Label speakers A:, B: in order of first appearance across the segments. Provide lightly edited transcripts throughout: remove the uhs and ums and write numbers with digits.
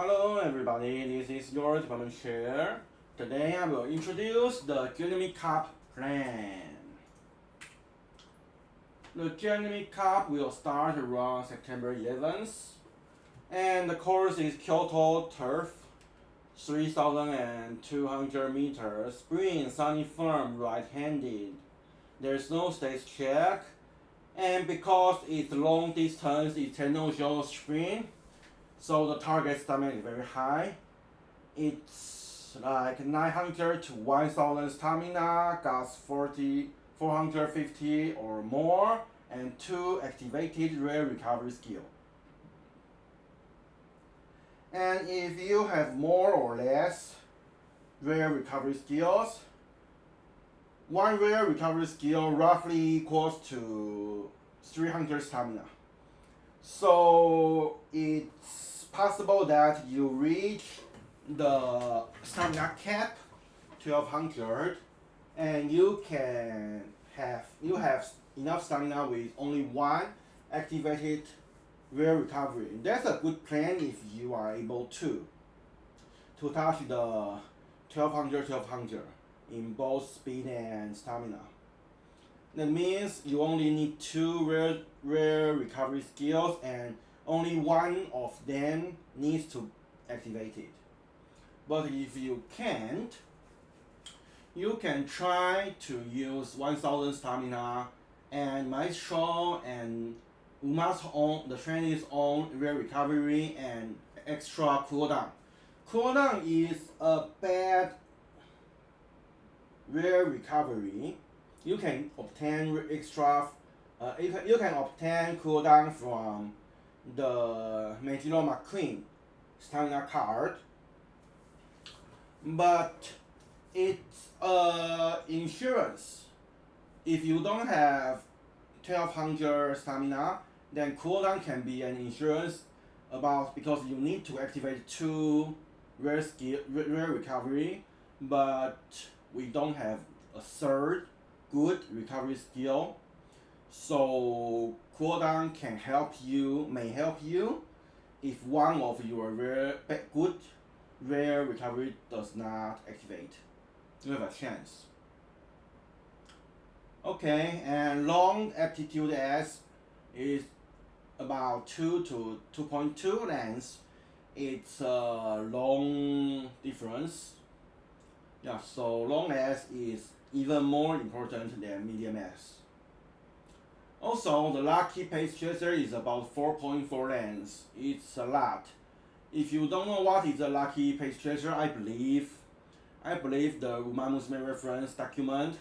A: Hello everybody, this is your department chair. Today I will introduce the Gemini Cup plan. The Gemini Cup will start around September 11th, and the course is Kyoto Turf, 3,200 meters, sprint, sunny firm, right-handed. There's no stage check, and because it's long distance, it's a no-show sprint, so the target stamina is very high. It's like 900 to 1000 stamina, gas 450 or more, and 2 activated rare recovery skill. And if you have more or less rare recovery skills, one rare recovery skill roughly equals to 300 stamina. So it's possible that you reach the stamina cap 1200 and you have enough stamina with only one activated rare recovery. That's a good plan if you are able to touch the 1200 in both speed and stamina. That means you only need 2 rare recovery skills and only one of them needs to activate it. But if you can't, you can try to use 1000 stamina and Maestro and Uma's own, the trainee's own rare recovery and extra cooldown. Cooldown is a bad rare recovery. You can obtain extra. You can obtain cooldown from the Megilo McQueen stamina card, but it's insurance. If you don't have 1200 stamina, then cooldown can be an insurance because you need to activate 2 rare recovery, but we don't have a third good recovery skill. So cooldown may help you if one of your good rare recovery does not activate. You have a chance. Okay, and long aptitude S is about 2 to 2.2 lengths. It's a long difference. Yeah, so long S is even more important than medium S. Also, the lucky pace chaser is about 4.4 lengths. It's a lot. If you don't know what is a lucky pace chaser, I believe the Musume reference document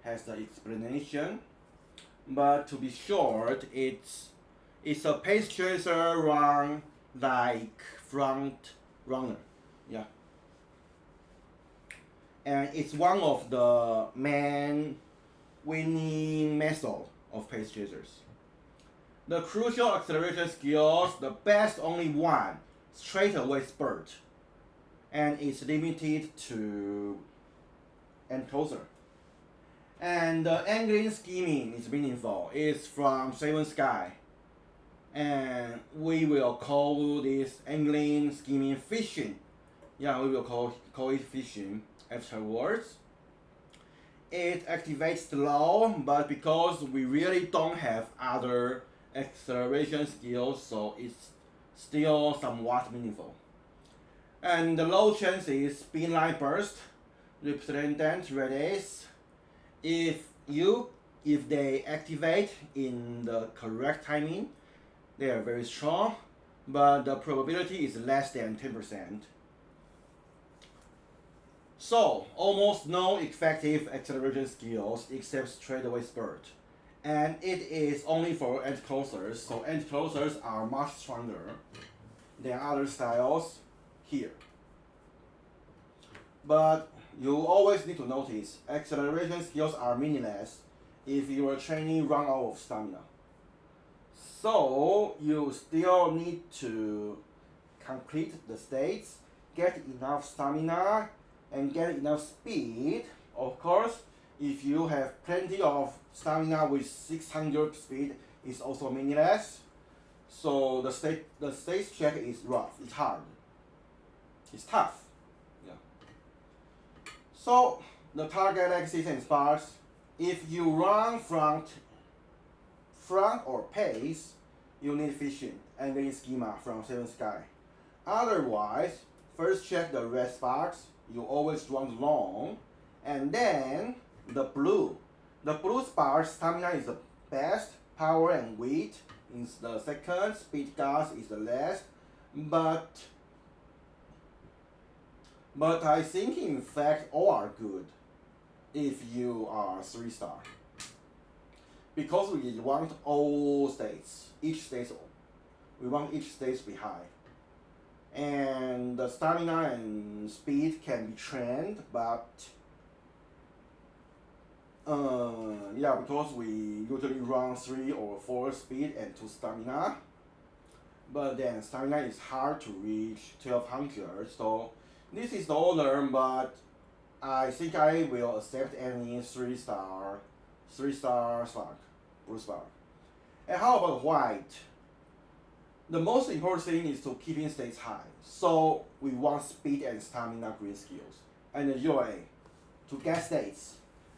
A: has the explanation. But to be short, it's a pace chaser run like front runner. Yeah. And it's one of the main winning method of pace chasers. The crucial acceleration skills, the best only one, straightaway spurt, and it's limited to and closer. And the angling skimming is meaningful. It's from Seven Sky, and we will call this angling skimming fishing. Yeah, we will call it fishing afterwards. It activates slow, but because we really don't have other acceleration skills, so it's still somewhat meaningful. And the low chance is spin line burst, represent radius. If they activate in the correct timing, they are very strong, but the probability is less than 10%. So, almost no effective acceleration skills except straightaway spurt. And it is only for end closers, so end closers are much stronger than other styles here. But you always need to notice, acceleration skills are meaningless if your training run out of stamina. So, you still need to complete the states, get enough stamina, and get enough speed. Of course, if you have plenty of stamina with 600 speed, it's also meaningless. So the stage check is rough, it's hard. It's tough. Yeah. So the target axis and sparks, if you run front or pace, you need fishing and then schema from 7 sky. Otherwise, first check the red sparks, you always run long, and then the blue. The blue spark stamina is the best, power and weight is the second, speed gas is the last, but I think in fact all are good if you are 3-star. Because we want all states, we want each state to be high. And the stamina and speed can be trained, but yeah, because we usually run 3 or 4 speed and 2 stamina, but then stamina is hard to reach 1200, so this is the order, but I think I will accept any 3-star spark, blue spark. And how about white? The most important thing is to keeping states high. So we want speed and stamina green skills and the UA to get states.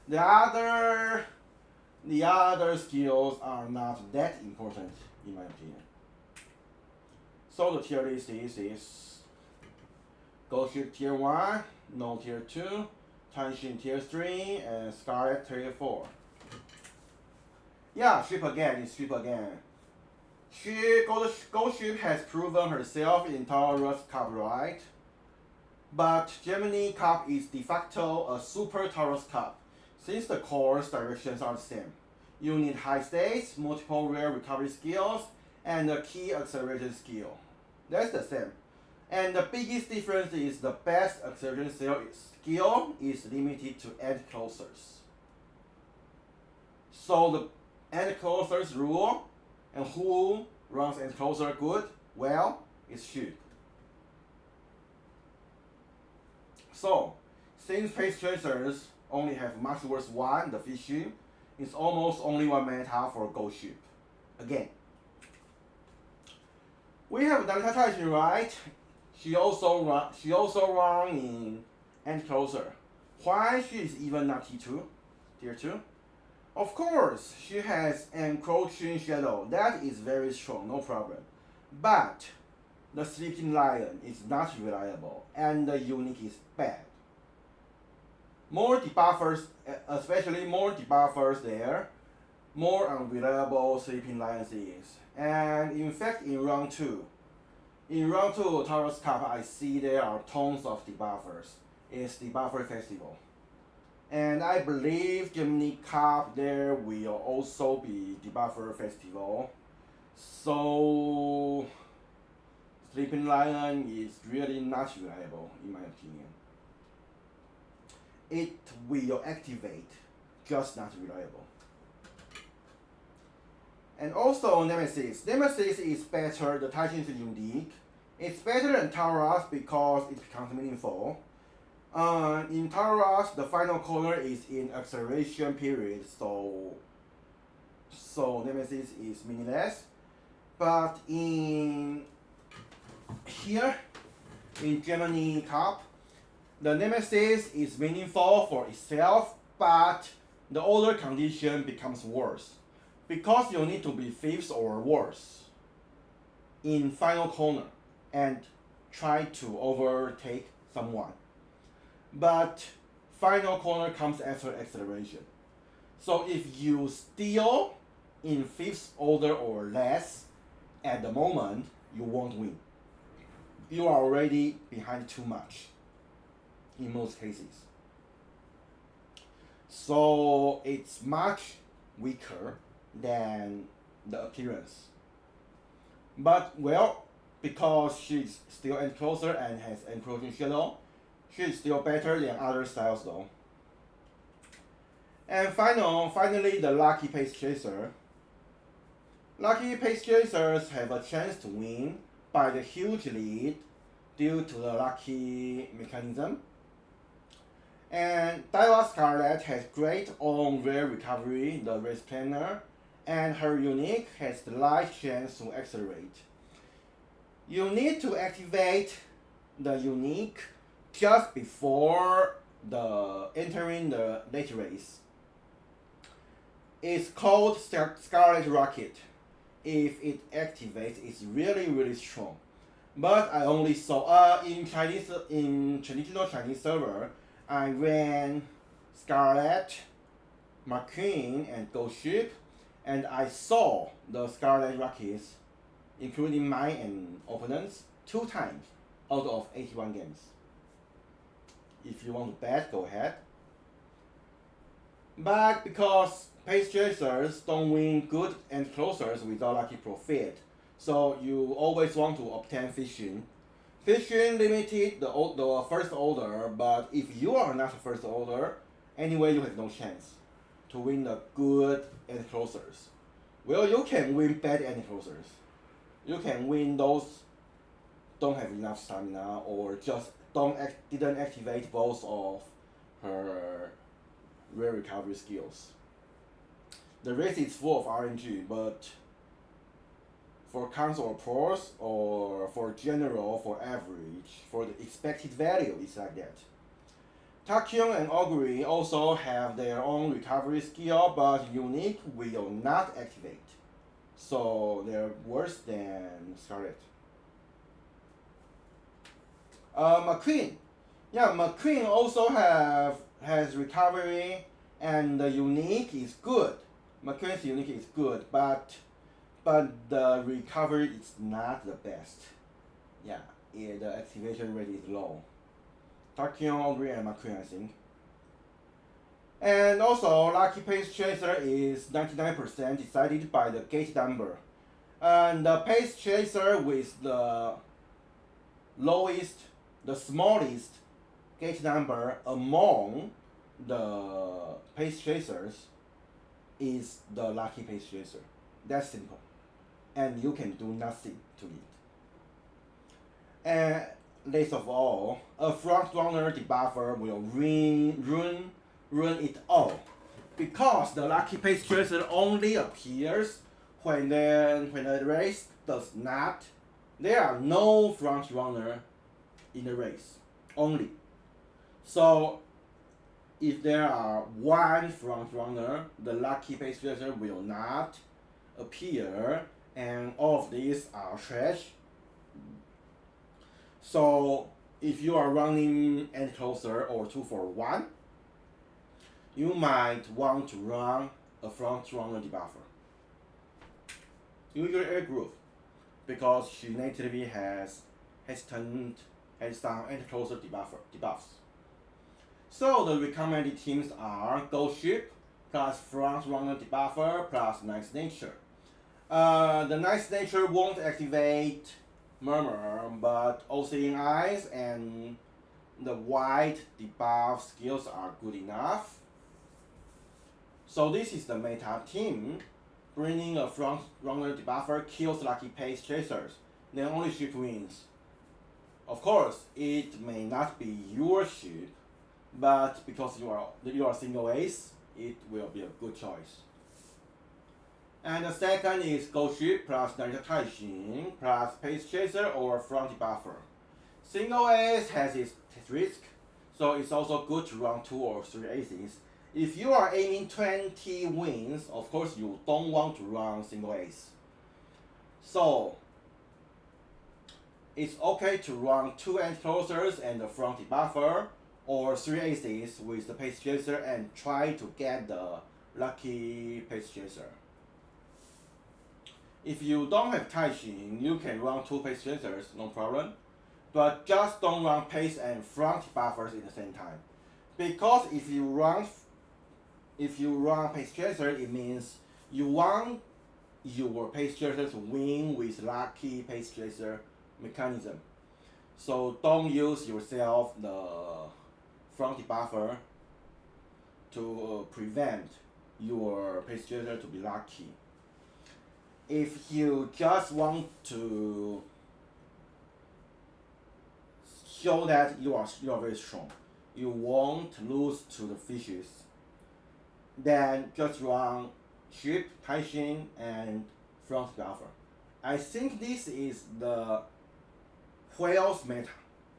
A: The other skills are not that important in my opinion. So the tier list is Go Ship tier 1, No tier 2, Tanshin tier 3, and Scarlet tier 4. Yeah, Ship again. Ghost Ship has proven herself in Taurus Cup, right? But Gemini Cup is de facto a super Taurus Cup, since the course directions are the same. You need high states, multiple rare recovery skills, and a key acceleration skill. That's the same. And the biggest difference is the best acceleration skill is limited to end closers. So the end closers rule, and who runs end closer good? Well, it's Ship. So, since Pace Chasers only have much worse one, the fishing, it's almost only one meta for Ghost Ship. Again. We have Danta Taishin, right? She also run in end closer. Why she is even not tier 2? Of course, she has encroaching shadow. That is very strong, no problem. But the sleeping lion is not reliable, and the unique is bad. More debuffers, especially more debuffers there, more unreliable sleeping lions is. And in fact, in round 2 Taurus Cup, I see there are tons of debuffers. It's debuffer festival. And I believe Gemini Cup there will also be debuffer festival. So Sleeping Lion is really not reliable in my opinion. It will activate, just not reliable. And also Nemesis. Nemesis is better, the Titan is unique. It's better than Taurus because it becomes meaningful. In Taurus, the final corner is in acceleration period, so Nemesis is meaningless. But in Gemini Cup, the Nemesis is meaningful for itself, but the order condition becomes worse because you need to be 5th or worse in final corner and try to overtake someone. But final corner comes after acceleration. So if you steal in 5th order or less at the moment, you won't win. You are already behind too much in most cases. So it's much weaker than the appearance. But well, because she's still end closer and has encroaching shadow, she's still better than other styles though. And finally the Lucky Pace Chaser. Lucky Pace Chasers have a chance to win by the huge lead due to the lucky mechanism. And Daiwa Scarlet has great on rare recovery, the race planner, and her unique has the light chance to accelerate. You need to activate the unique just before the entering the late race. It's called Scarlet Rocket. If it activates, it's really strong. But I only saw in traditional Chinese server, I ran Scarlet, McQueen, and Ghost Ship, and I saw the Scarlet Rockets, including mine and opponents, 2 times out of 81 games. If you want to bet, go ahead. But because pace chasers don't win good and closers without lucky profit, so you always want to obtain fishing. Fishing limited the first order, but if you are not first order, anyway you have no chance to win the good end closers. Well, you can win bad end closers. You can win those don't have enough stamina or just didn't activate both of her rare recovery skills. The race is full of RNG, but for console or pros, or for general, for average, for the expected value, it's like that. Tachyon and Augury also have their own recovery skill, but unique will not activate. So they're worse than Scarlet. McQueen. Yeah, McQueen also has recovery, and the unique is good. McQueen's unique is good, but the recovery is not the best. Yeah, the activation rate is low. Tachyon, Augury, and McQueen, I think. And also, Lucky Pace Chaser is 99% decided by the gate number. And the Pace Chaser with the lowest, the smallest gate number among the Pace Chasers is the Lucky Pace Chaser. That's simple. And you can do nothing to it. And least of all, a front runner debuffer will ruin it all, because the Lucky Pace Chaser only appears when the race does not. There are no front runner in the race, only. So if there are one front runner, the Lucky Pace Chaser will not appear, and all of these are trash. So if you are running End Closer or 2-for-1, you might want to run a front runner debuffer. Use your air groove, because she natively has hesitant, headstand, and closer debuffs. So the recommended teams are Ghost Ship plus front runner debuffer plus Nice Nature. The Nice Nature won't activate Murmur, but Ocean Eyes and the white debuff skills are good enough. So this is the meta team. Bringing a front runner debuffer kills Lucky Pace Chasers, then only ship wins. Of course, it may not be your ship, but because you are single ace, it will be a good choice. And the second is Ghost Ship plus Narita Taishin plus Pace Chaser or front debuffer. Single ace has its risk, so it's also good to run 2 or 3 aces. If you are aiming 20 wins, of course you don't want to run single ace. So it's okay to run 2 end closers and the front debuffer, or 3 aces with the Pace Chaser and try to get the Lucky Pace Chaser. If you don't have Taishin, you can run 2 Pace Chasers, no problem. But just don't run Pace and front debuffers at the same time. Because if you run Pace Chaser, it means you want your Pace Chaser to win with Lucky Pace Chaser mechanism. So don't use yourself the front debuffer to prevent your Pace Chaser to be lucky. If you just want to show that you are very strong, you won't lose to the fishes, then just run Ship, Taishin, and front debuffer. I think this is the whales meta.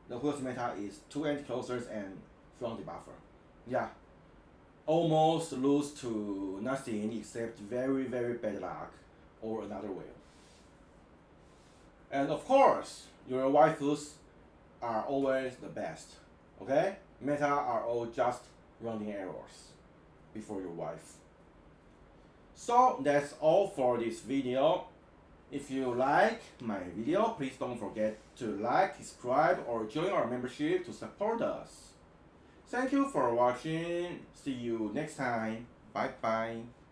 A: the wheels meta is 2 anti-closers and front debuffer. Yeah, almost lose to nothing except very bad luck or another wheel. And of course, your waifus are always the best. Okay? Meta are all just rounding errors before your wife. So that's all for this video. If you like my video, please don't forget to like, subscribe, or join our membership to support us. Thank you for watching. See you next time. Bye bye.